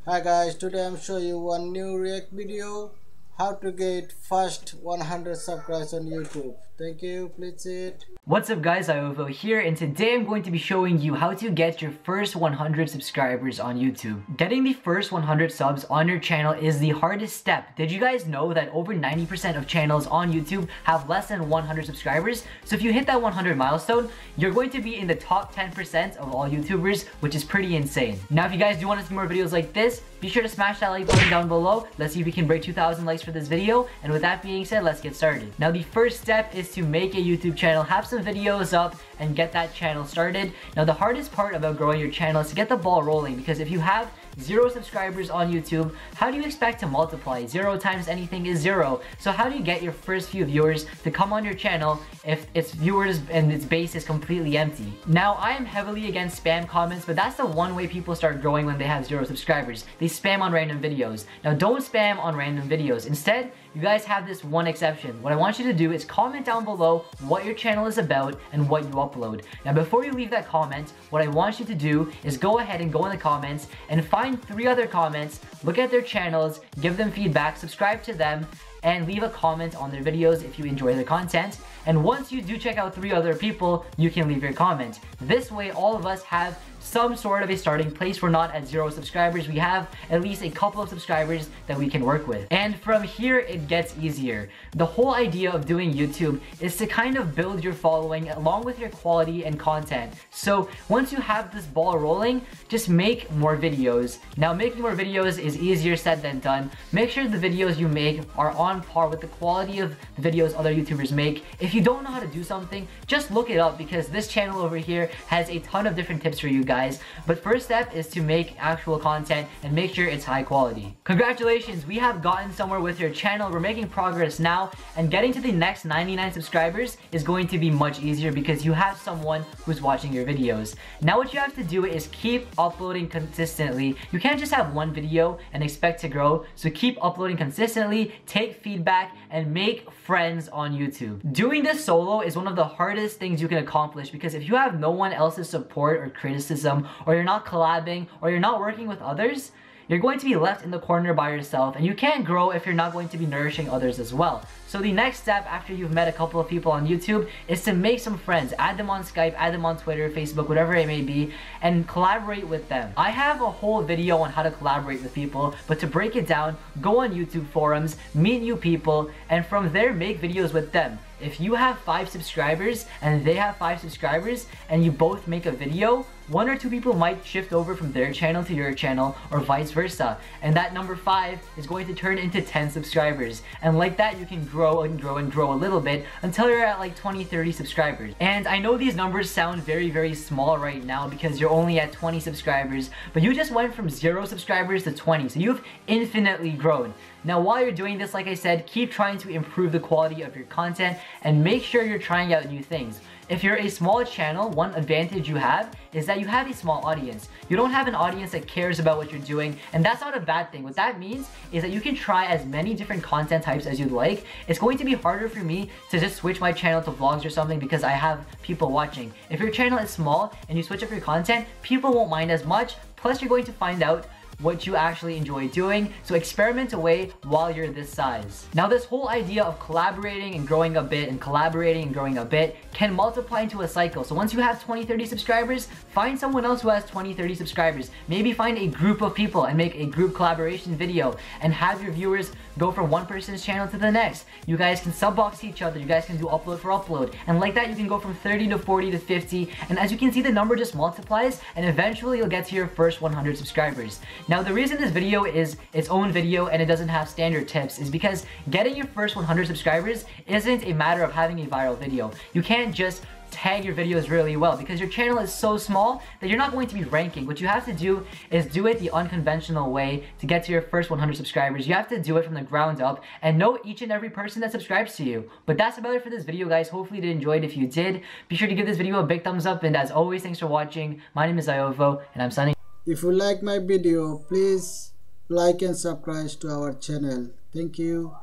Hi guys, today I'm showing you one new react video how to get first 100 subscribers on YouTube. Thank you, please see it. What's up guys, Ziovo here, and today I'm going to be showing you how to get your first 100 subscribers on YouTube. Getting the first 100 subs on your channel is the hardest step. Did you guys know that over 90% of channels on YouTube have less than 100 subscribers? So if you hit that 100 milestone, you're going to be in the top 10% of all YouTubers, which is pretty insane. Now if you guys do want to see more videos like this, be sure to smash that like button down below. Let's see if we can break 2,000 likes for this video, and with that being said, let's get started. Now the first step is to make a YouTube channel, have some videos up, and get that channel started. Now the hardest part about growing your channel is to get the ball rolling, because if you have 0 subscribers on YouTube, how do you expect to multiply? 0 times anything is 0. So how do you get your first few viewers to come on your channel if its viewers and its base is completely empty? Now I am heavily against spam comments, but that's the one way people start growing when they have 0 subscribers. They spam on random videos. Now don't spam on random videos. Instead, you guys have this one exception. What I want you to do is comment down below what your channel is about and what you upload. Now before you leave that comment, what I want you to do is go ahead and go in the comments and find 3 other comments, look at their channels, give them feedback, subscribe to them, and leave a comment on their videos if you enjoy the content. And once you do check out 3 other people, you can leave your comment. This way all of us have some sort of a starting place. We're not at 0 subscribers. We have at least a couple of subscribers that we can work with. And from here, it gets easier. The whole idea of doing YouTube is to kind of build your following along with your quality and content. So once you have this ball rolling, just make more videos. Now making more videos is easier said than done. Make sure the videos you make are on par with the quality of the videos other YouTubers make. If you don't know how to do something, just look it up, because this channel over here has a ton of different tips for you guys. But first step is to make actual content and make sure it's high quality. Congratulations, we have gotten somewhere with your channel. We're making progress now, and getting to the next 99 subscribers is going to be much easier because you have someone who's watching your videos. Now what you have to do is keep uploading consistently. You can't just have one video and expect to grow, so keep uploading consistently, take feedback, and make friends on YouTube. Doing this solo is one of the hardest things you can accomplish, because if you have no one else's support or criticism, or you're not collabing, or you're not working with others, you're going to be left in the corner by yourself, and you can't grow if you're not going to be nourishing others as well. So the next step after you've met a couple of people on YouTube is to make some friends. Add them on Skype, add them on Twitter, Facebook, whatever it may be, and collaborate with them. I have a whole video on how to collaborate with people, but to break it down, go on YouTube forums, meet new people, and from there make videos with them. If you have 5 subscribers and they have 5 subscribers and you both make a video, 1 or 2 people might shift over from their channel to your channel, or vice versa. And that number 5 is going to turn into 10 subscribers. And like that, you can grow and grow and grow a little bit until you're at like 20-30 subscribers. And I know these numbers sound very, very small right now because you're only at 20 subscribers, but you just went from 0 subscribers to 20, so you've infinitely grown. Now while you're doing this, like I said, keep trying to improve the quality of your content and make sure you're trying out new things. If you're a small channel, one advantage you have is that you have a small audience. You don't have an audience that cares about what you're doing, and that's not a bad thing. What that means is that you can try as many different content types as you'd like. It's going to be harder for me to just switch my channel to vlogs or something because I have people watching. If your channel is small and you switch up your content, people won't mind as much, plus you're going to find out what you actually enjoy doing, so experiment away while you're this size. Now this whole idea of collaborating and growing a bit and collaborating and growing a bit can multiply into a cycle. So once you have 20-30 subscribers, find someone else who has 20-30 subscribers. Maybe find a group of people and make a group collaboration video and have your viewers go from one person's channel to the next. You guys can subbox each other, you guys can do upload for upload, and like that you can go from 30 to 40 to 50, and as you can see, the number just multiplies, and eventually you'll get to your first 100 subscribers. Now the reason this video is its own video and it doesn't have standard tips is because getting your first 100 subscribers isn't a matter of having a viral video. You can't just tag your videos really well because your channel is so small that you're not going to be ranking. What you have to do is do it the unconventional way to get to your first 100 subscribers. You have to do it from the ground up and know each and every person that subscribes to you. But that's about it for this video, guys. Hopefully you enjoyed. If you did, be sure to give this video a big thumbs up, and as always, thanks for watching. My name is Ziovo, and I'm signing. If you like my video, please like and subscribe to our channel. Thank you.